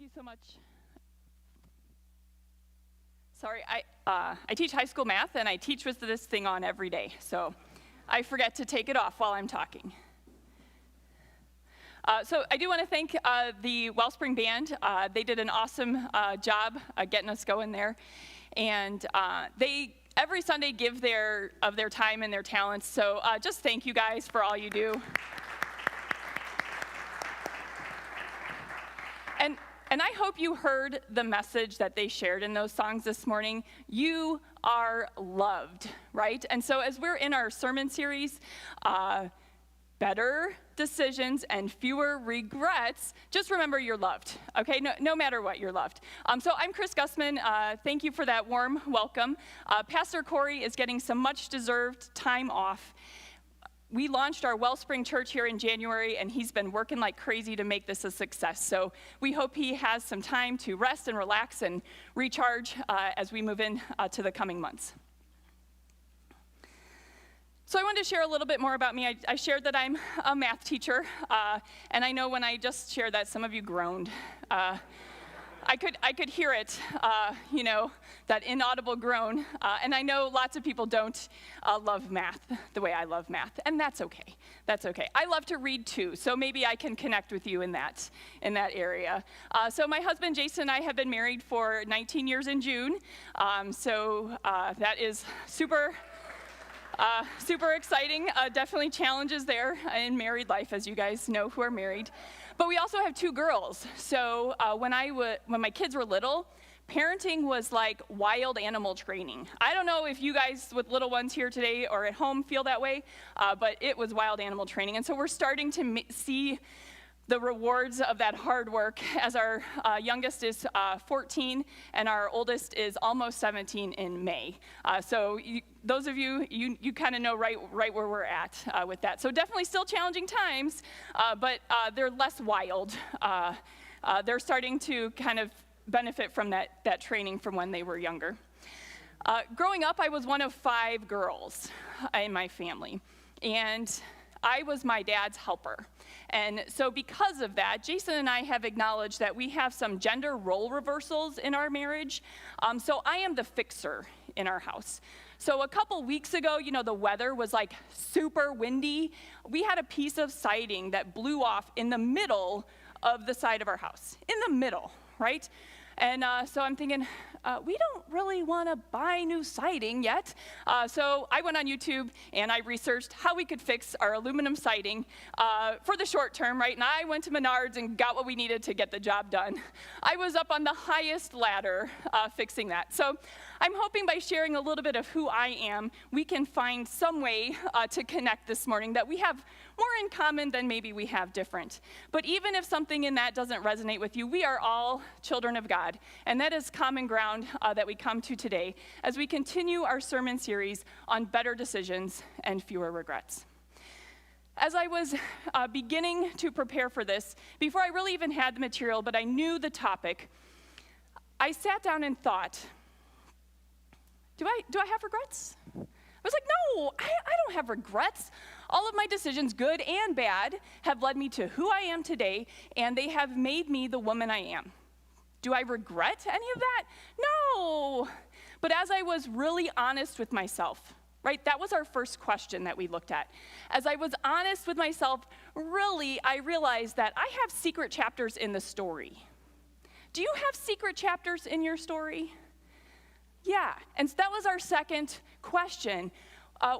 you so much. Sorry, I teach high school math, and I teach with this thing on every day, so I forget to take it off while I'm talking. So I do want to thank the Wellspring band. They did an awesome job getting us going there, and they every Sunday give of their time and their talents. So just thank you guys for all you do. And I hope you heard the message that they shared in those songs this morning. You are loved, right? And so as we're in our sermon series, better decisions and fewer regrets, just remember you're loved, okay? No matter what, you're loved. So I'm Chris Gussman. Thank you for that warm welcome. Pastor Corey is getting some much-deserved time off. We launched our Wellspring Church here in January, and he's been working like crazy to make this a success. So we hope he has some time to rest and relax and recharge as we move in to the coming months. So I wanted to share a little bit more about me. I shared that I'm a math teacher, and I know when I just shared that, some of you groaned. I could hear it, that inaudible groan. And I know lots of people don't love math the way I love math, and that's okay. That's okay. I love to read too, so maybe I can connect with you in that area. So my husband Jason and I have been married for 19 years in June. So that is super exciting. Definitely challenges there in married life, as you guys know who are married. But we also have two girls. So when my kids were little, parenting was like wild animal training. I don't know if you guys with little ones here today or at home feel that way, but it was wild animal training. And so we're starting to see the rewards of that hard work as our youngest is 14 and our oldest is almost 17 in May. So those of you kind of know right where we're at with that. So definitely still challenging times, but they're less wild. They're starting to kind of benefit from that training from when they were younger. Growing up, I was one of 5 girls in my family, and I was my dad's helper. And so because of that, Jason and I have acknowledged that we have some gender role reversals in our marriage. So I am the fixer in our house. So a couple weeks ago, the weather was like super windy. We had a piece of siding that blew off in the middle of the side of our house. In the middle, right? And so I'm thinking, we don't really want to buy new siding yet. So I went on YouTube and I researched how we could fix our aluminum siding for the short term, right? And I went to Menards and got what we needed to get the job done. I was up on the highest ladder fixing that. So I'm hoping by sharing a little bit of who I am, we can find some way to connect this morning that we have more in common than maybe we have different. But even if something in that doesn't resonate with you, we are all children of God. And that is common ground that we come to today as we continue our sermon series on better decisions and fewer regrets. As I was beginning to prepare for this, before I really even had the material, but I knew the topic, I sat down and thought, do I have regrets? I was like, no, I don't have regrets. All of my decisions, good and bad, have led me to who I am today, and they have made me the woman I am. Do I regret any of that? No. But as I was really honest with myself, right, that was our first question that we looked at. As I was honest with myself, really, I realized that I have secret chapters in the story. Do you have secret chapters in your story? Yeah, and so that was our second question.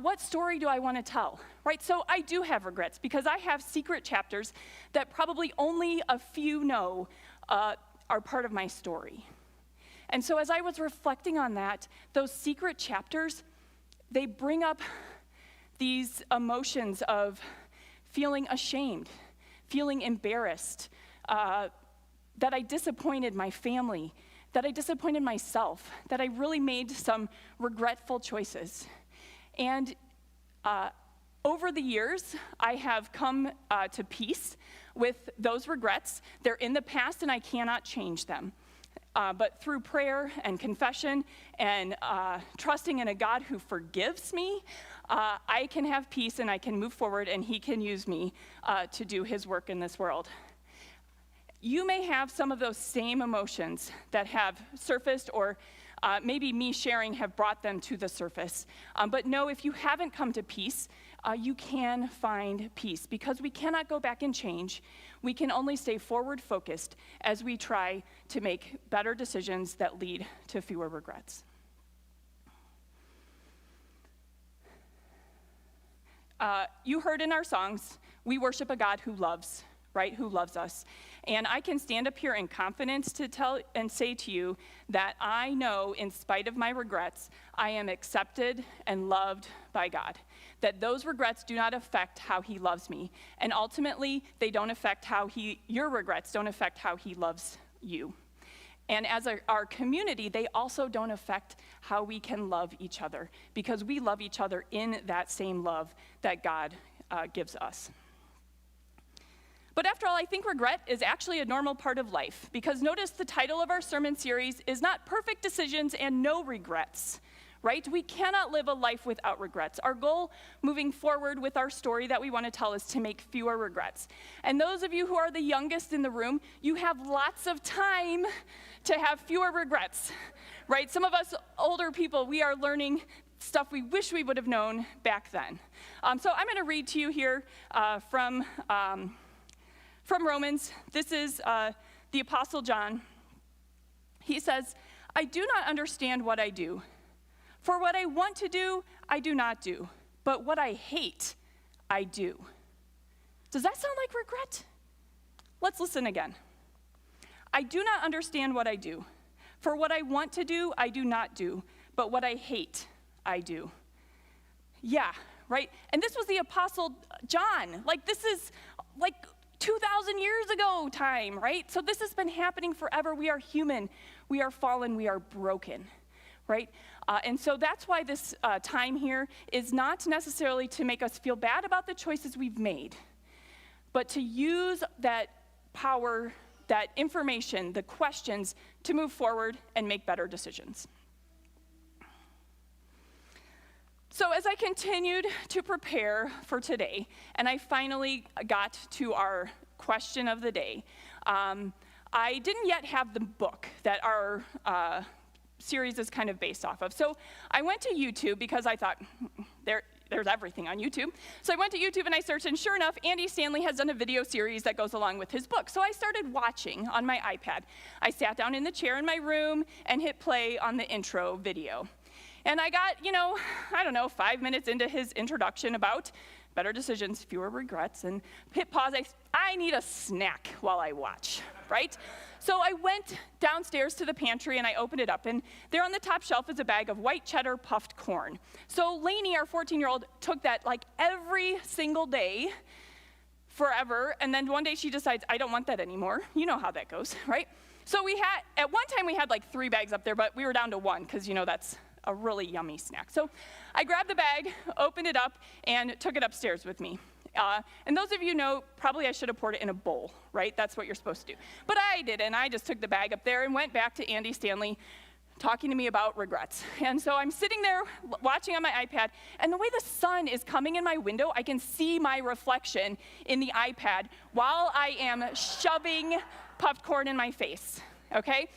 What story do I want to tell, right? So I do have regrets because I have secret chapters that probably only a few know are part of my story. And so as I was reflecting on that, those secret chapters, they bring up these emotions of feeling ashamed, feeling embarrassed, that I disappointed my family, that I disappointed myself, that I really made some regretful choices. And over the years, I have come to peace with those regrets. They're in the past and I cannot change them. But through prayer and confession and trusting in a God who forgives me, I can have peace and I can move forward and he can use me to do his work in this world. you may have some of those same emotions that have surfaced, or maybe me sharing have brought them to the surface. But know, if you haven't come to peace, you can find peace, because we cannot go back and change. We can only stay forward focused as we try to make better decisions that lead to fewer regrets. You heard in our songs, we worship a God who loves, right? Who loves us. And I can stand up here in confidence to tell and say to you that I know, in spite of my regrets, I am accepted and loved by God. That those regrets do not affect how he loves me. And ultimately, they don't affect your regrets don't affect how he loves you. And as our community, they also don't affect how we can love each other, because we love each other in that same love that God gives us. But after all, I think regret is actually a normal part of life, because notice the title of our sermon series is not Perfect Decisions and No Regrets, right? We cannot live a life without regrets. Our goal moving forward with our story that we want to tell is to make fewer regrets. And those of you who are the youngest in the room, you have lots of time to have fewer regrets, right? Some of us older people, we are learning stuff we wish we would have known back then. So I'm going to read to you here from Romans. This is the Apostle John. He says, "I do not understand what I do. For what I want to do, I do not do. But what I hate, I do." Does that sound like regret? Let's listen again. "I do not understand what I do. For what I want to do, I do not do. But what I hate, I do." Yeah, right? And this was the Apostle John. This is 2,000 years ago time, right? So this has been happening forever. We are human. We are fallen. We are broken, right? And so that's why this time here is not necessarily to make us feel bad about the choices we've made, but to use that power, that information, the questions, to move forward and make better decisions. So as I continued to prepare for today, and I finally got to our question of the day, I didn't yet have the book that our series is kind of based off of. So I went to YouTube, because I thought, there's everything on YouTube. So I went to YouTube and I searched, and sure enough, Andy Stanley has done a video series that goes along with his book. So I started watching on my iPad. I sat down in the chair in my room and hit play on the intro video. And I got, 5 minutes into his introduction about better decisions, fewer regrets, and hit pause. I need a snack while I watch, right? So I went downstairs to the pantry and I opened it up, and there on the top shelf is a bag of white cheddar puffed corn. So Lainey, our 14-year-old, took that every single day forever, and then one day she decides, I don't want that anymore. You know how that goes, right? So at one time we had 3 bags up there, but we were down to 1, because that's a really yummy snack. So I grabbed the bag, opened it up, and took it upstairs with me. And those of you know, probably I should have poured it in a bowl, right? That's what you're supposed to do. But I didn't. I just took the bag up there and went back to Andy Stanley talking to me about regrets. And so I'm sitting there watching on my iPad, and the way the sun is coming in my window, I can see my reflection in the iPad while I am shoving puffed corn in my face. Okay?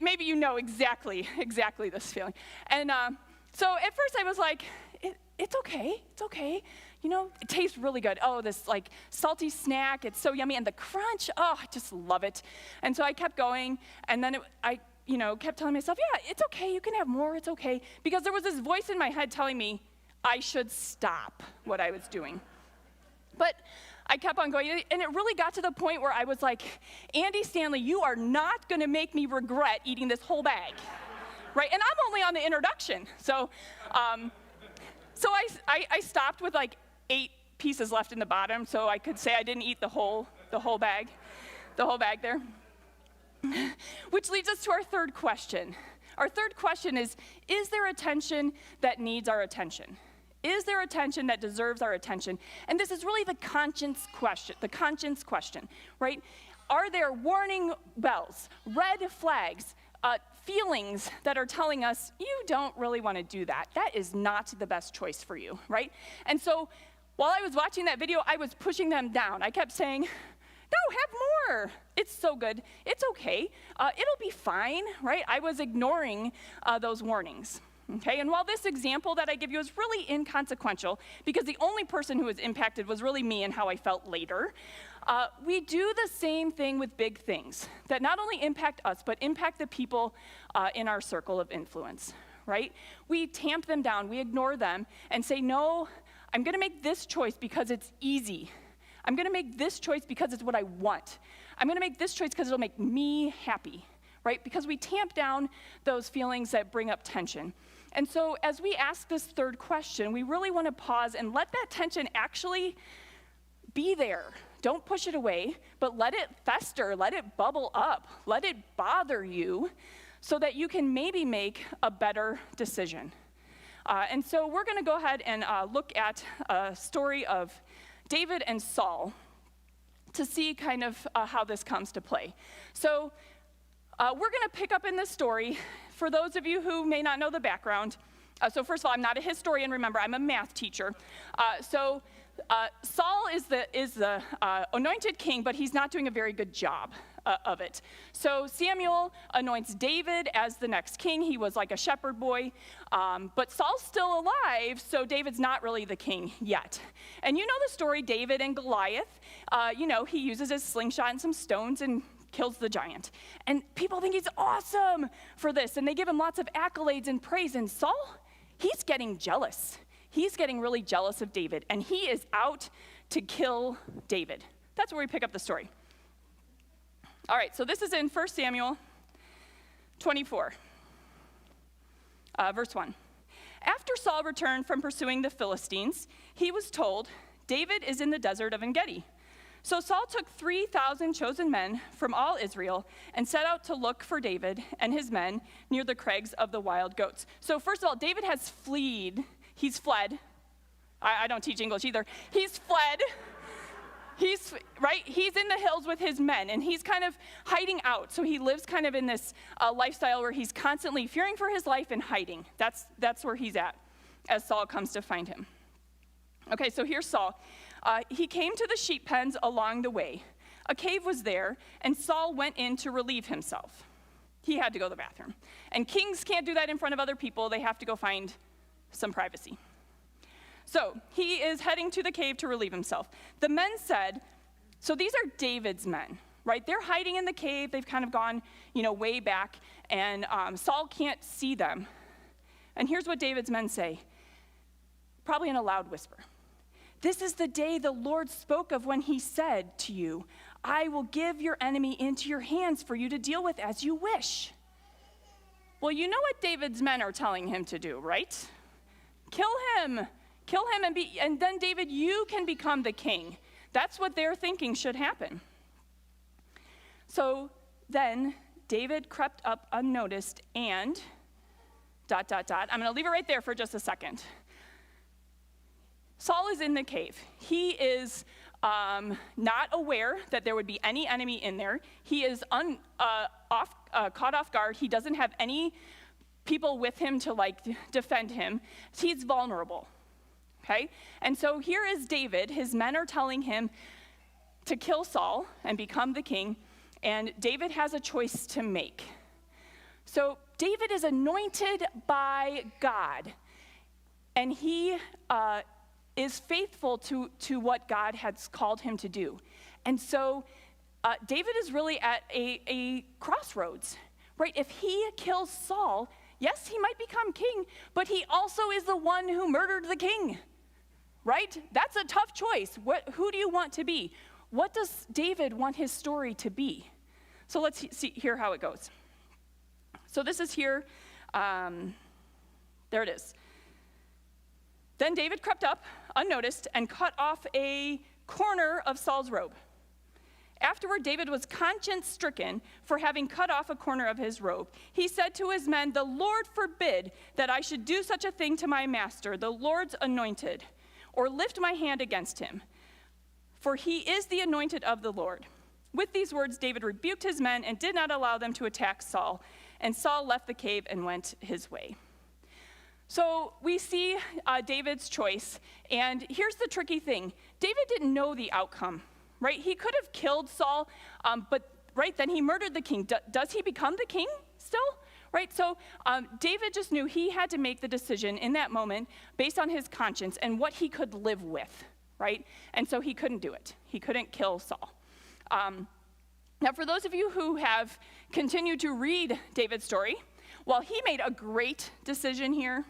Maybe you know exactly this feeling. And so at first I was like, it's okay. It tastes really good. Oh, this salty snack, it's so yummy. And the crunch, oh, I just love it. And so I kept going, and then I kept telling myself, yeah, it's okay, you can have more, it's okay. Because there was this voice in my head telling me I should stop what I was doing. But I kept on going, and it really got to the point where I was like, Andy Stanley, you are not going to make me regret eating this whole bag, right? And I'm only on the introduction. So I stopped with 8 pieces left in the bottom, so I could say I didn't eat the whole bag there. Which leads us to our third question. Our third question is there attention that needs our attention? Is there attention that deserves our attention? And this is really the conscience question, right? Are there warning bells, red flags, feelings that are telling us you don't really want to do that? That is not the best choice for you, right? And so while I was watching that video, I was pushing them down. I kept saying, No, have more. It's so good. It's okay. It'll be fine, right? I was ignoring those warnings. Okay, and while this example that I give you is really inconsequential, because the only person who was impacted was really me and how I felt later, we do the same thing with big things that not only impact us, but impact the people in our circle of influence, right? We tamp them down, we ignore them, and say, no, I'm gonna make this choice because it's easy. I'm gonna make this choice because it's what I want. I'm gonna make this choice because it'll make me happy, right? Because we tamp down those feelings that bring up tension. And so as we ask this third question, we really want to pause and let that tension actually be there. Don't push it away, but let it fester, let it bubble up, let it bother you so that you can maybe make a better decision. And so we're going to go ahead and look at a story of David and Saul to see kind of how this comes to play. So we're going to pick up in this story. For those of you who may not know the background, so first of all, I'm not a historian, remember, I'm a math teacher. Saul is the anointed king, but he's not doing a very good job of it. So Samuel anoints David as the next king. He was like a shepherd boy, but Saul's still alive, so David's not really the king yet. And you know the story, David and Goliath. He uses his slingshot and some stones and kills the giant. And people think he's awesome for this, and they give him lots of accolades and praise. And Saul, he's getting jealous. He's getting really jealous of David, and he is out to kill David. That's where we pick up the story. All right, so this is in 1 Samuel 24, verse 1. After Saul returned from pursuing the Philistines, he was told, David is in the desert of En-Gedi. So Saul took 3,000 chosen men from all Israel and set out to look for David and his men near the crags of the wild goats. So first of all, David has fled. He's fled. I don't teach English either. He's fled. He's in the hills with his men, and he's kind of hiding out. So he lives kind of in this lifestyle where he's constantly fearing for his life and hiding. That's where he's at as Saul comes to find him. Okay, so here's Saul. He came to the sheep pens along the way. A cave was there, and Saul went in to relieve himself. He had to go to the bathroom. And kings can't do that in front of other people. They have to go find some privacy. So he is heading to the cave to relieve himself. The men said, so these are David's men, right? They're hiding in the cave. They've kind of gone, way back, and Saul can't see them. And here's what David's men say, probably in a loud whisper. This is the day the Lord spoke of when he said to you, I will give your enemy into your hands for you to deal with as you wish. Well, you know what David's men are telling him to do, right? Kill him, and then David, you can become the king. That's what they're thinking should happen. So then David crept up unnoticed and ... I'm going to leave it right there for just a second. Saul is in the cave. He is not aware that there would be any enemy in there. He is caught off guard. He doesn't have any people with him to defend him. He's vulnerable, okay? And so here is David. His men are telling him to kill Saul and become the king, and David has a choice to make. So David is anointed by God, and he is faithful to what God has called him to do. And so David is really at a crossroads, right? If he kills Saul, yes, he might become king, but he also is the one who murdered the king, right? That's a tough choice. Who do you want to be? What does David want his story to be? So let's hear how it goes. So this is here. There it is. Then David crept up, unnoticed, and cut off a corner of Saul's robe. Afterward, David was conscience-stricken for having cut off a corner of his robe. He said to his men, the Lord forbid that I should do such a thing to my master, the Lord's anointed, or lift my hand against him, for he is the anointed of the Lord. With these words, David rebuked his men and did not allow them to attack Saul, and Saul left the cave and went his way. So we see David's choice, and here's the tricky thing. David didn't know the outcome, right? He could have killed Saul, but right, then he murdered the king. Does he become the king still? Right, so David just knew he had to make the decision in that moment based on his conscience and what he could live with, right? And so he couldn't do it. He couldn't kill Saul. Now, for those of you who have continued to read David's story, while he made a great decision here,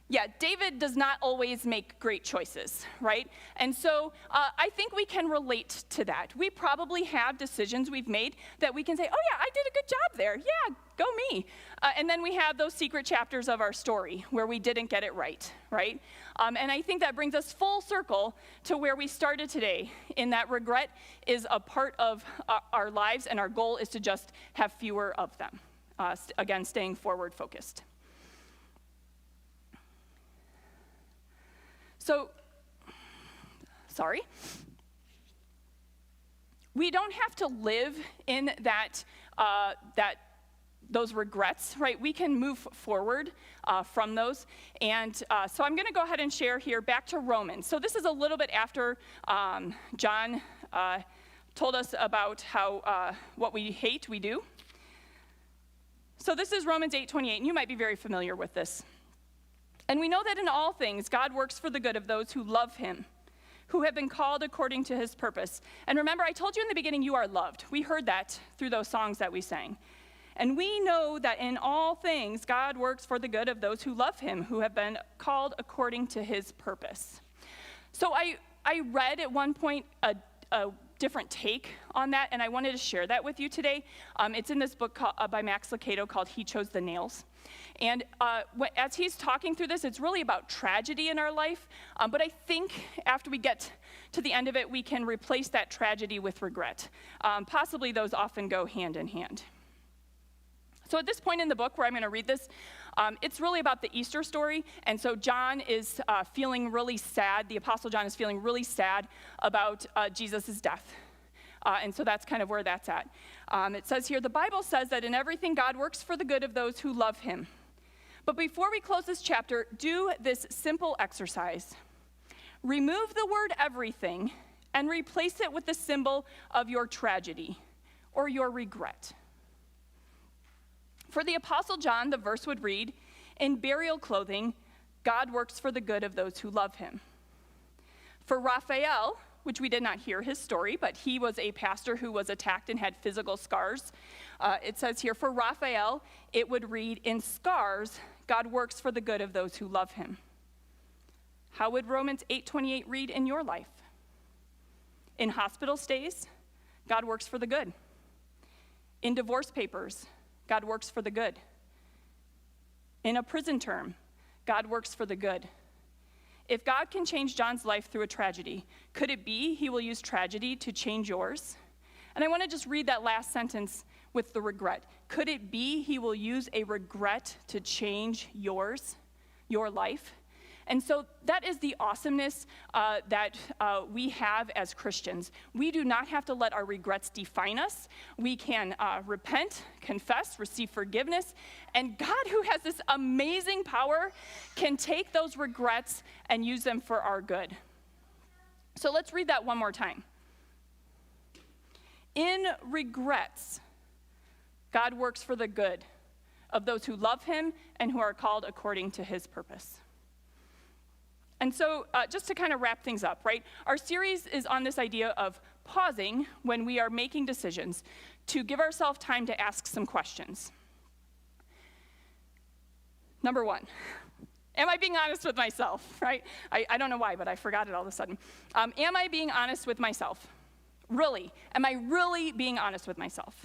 yeah, David does not always make great choices, right? And so I think we can relate to that. We probably have decisions we've made that we can say, oh yeah, I did a good job there. Yeah, go me. And then we have those secret chapters of our story where we didn't get it right? And I think that brings us full circle to where we started today, in that regret is a part of our lives, and our goal is to just have fewer of them. Again, staying forward focused. So, sorry. We don't have to live in those regrets, right? We can move forward from those. And so I'm going to go ahead and share here back to Romans. So this is a little bit after John told us about how what we hate, we do. So this is Romans 8:28, and you might be very familiar with this. And we know that in all things, God works for the good of those who love him, who have been called according to his purpose. And remember, I told you in the beginning, you are loved. We heard that through those songs that we sang. And we know that in all things, God works for the good of those who love him, who have been called according to his purpose. So I read at one point a different take on that, and I wanted to share that with you today. It's in this book by Max Lucado called He Chose the Nails. And as he's talking through this, it's really about tragedy in our life. But I think after we get to the end of it, we can replace that tragedy with regret. Possibly those often go hand in hand. So at this point in the book where I'm going to read this, it's really about the Easter story. And so John is feeling really sad. The Apostle John is feeling really sad about Jesus' death. And so that's kind of where that's at. It says here, the Bible says that in everything God works for the good of those who love him. But before we close this chapter, do this simple exercise. Remove the word everything and replace it with the symbol of your tragedy or your regret. For the Apostle John, the verse would read, in burial clothing, God works for the good of those who love him. For Raphael, which we did not hear his story, but he was a pastor who was attacked and had physical scars. It says here, for Raphael, it would read, in scars, God works for the good of those who love him. How would Romans 8:28 read in your life? In hospital stays, God works for the good. In divorce papers, God works for the good. In a prison term, God works for the good. If God can change John's life through a tragedy, could it be he will use tragedy to change yours? And I want to just read that last sentence with the regret. Could it be he will use a regret to change yours, your life? And so that is the awesomeness that we have as Christians. We do not have to let our regrets define us. We can repent, confess, receive forgiveness, and God, who has this amazing power, can take those regrets and use them for our good. So let's read that one more time. In regrets, God works for the good of those who love him and who are called according to his purpose. And so just to kind of wrap things up, right? Our series is on this idea of pausing when we are making decisions to give ourselves time to ask some questions. Number one, am I being honest with myself, right? I don't know why, but I forgot it all of a sudden. Am I being honest with myself? Really? Am I really being honest with myself?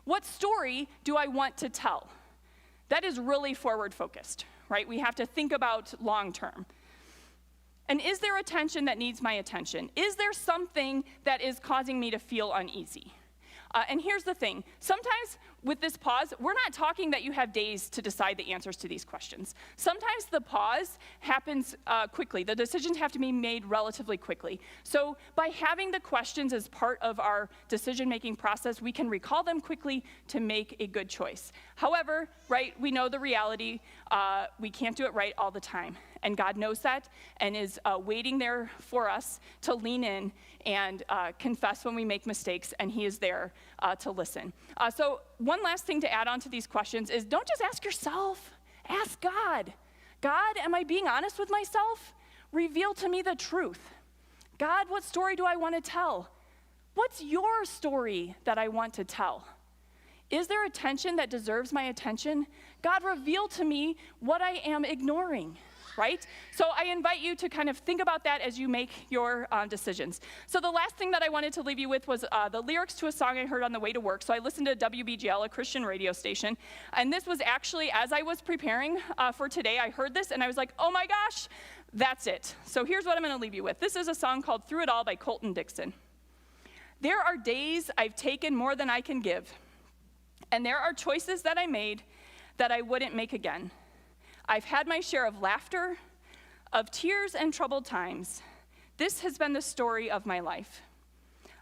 What story do I want to tell? That is really forward focused, right? We have to think about long term. And is there a tension that needs my attention? Is there something that is causing me to feel uneasy? And here's the thing. Sometimes with this pause, we're not talking that you have days to decide the answers to these questions. Sometimes the pause happens quickly. The decisions have to be made relatively quickly. So by having the questions as part of our decision-making process, we can recall them quickly to make a good choice. However, right, we know the reality. We can't do it right all the time. and God knows that and is waiting there for us to lean in and confess when we make mistakes, and he is there to listen. So one last thing to add on to these questions is don't just ask yourself, ask God. God, am I being honest with myself? Reveal to me the truth. God, what story do I want to tell? What's your story that I want to tell? Is there a tension that deserves my attention? God, reveal to me what I am ignoring, right? So I invite you to kind of think about that as you make your decisions. So the last thing that I wanted to leave you with was the lyrics to a song I heard on the way to work. So I listened to WBGL, a Christian radio station, and this was actually, as I was preparing for today, I heard this and I was like, oh my gosh, that's it. So here's what I'm going to leave you with. This is a song called Through It All by Colton Dixon. There are days I've taken more than I can give, and there are choices that I made that I wouldn't make again. I've had my share of laughter, of tears and troubled times. This has been the story of my life.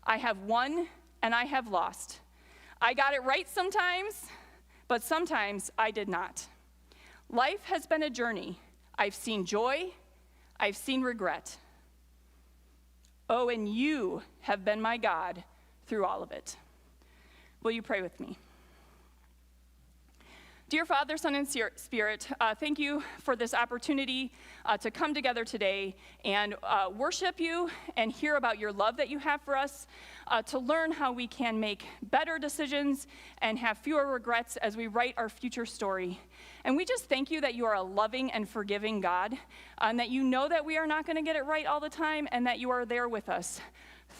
I have won and I have lost. I got it right sometimes, but sometimes I did not. Life has been a journey. I've seen joy, I've seen regret. Oh, and you have been my God through all of it. Will you pray with me? Dear Father, Son, and Spirit, thank you for this opportunity to come together today and worship you and hear about your love that you have for us, to learn how we can make better decisions and have fewer regrets as we write our future story. And we just thank you that you are a loving and forgiving God, and that you know that we are not going to get it right all the time, and that you are there with us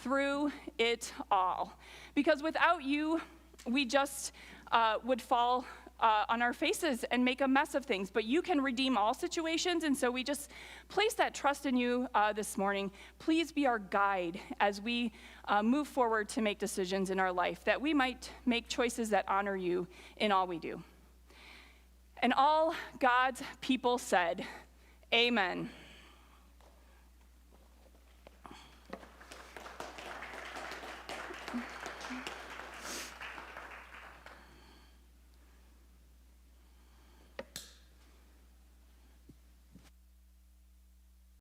through it all. Because without you, we just would fall on our faces and make a mess of things, but you can redeem all situations, and so we just place that trust in you this morning. Please be our guide as we move forward to make decisions in our life, that we might make choices that honor you in all we do. And all God's people said, amen.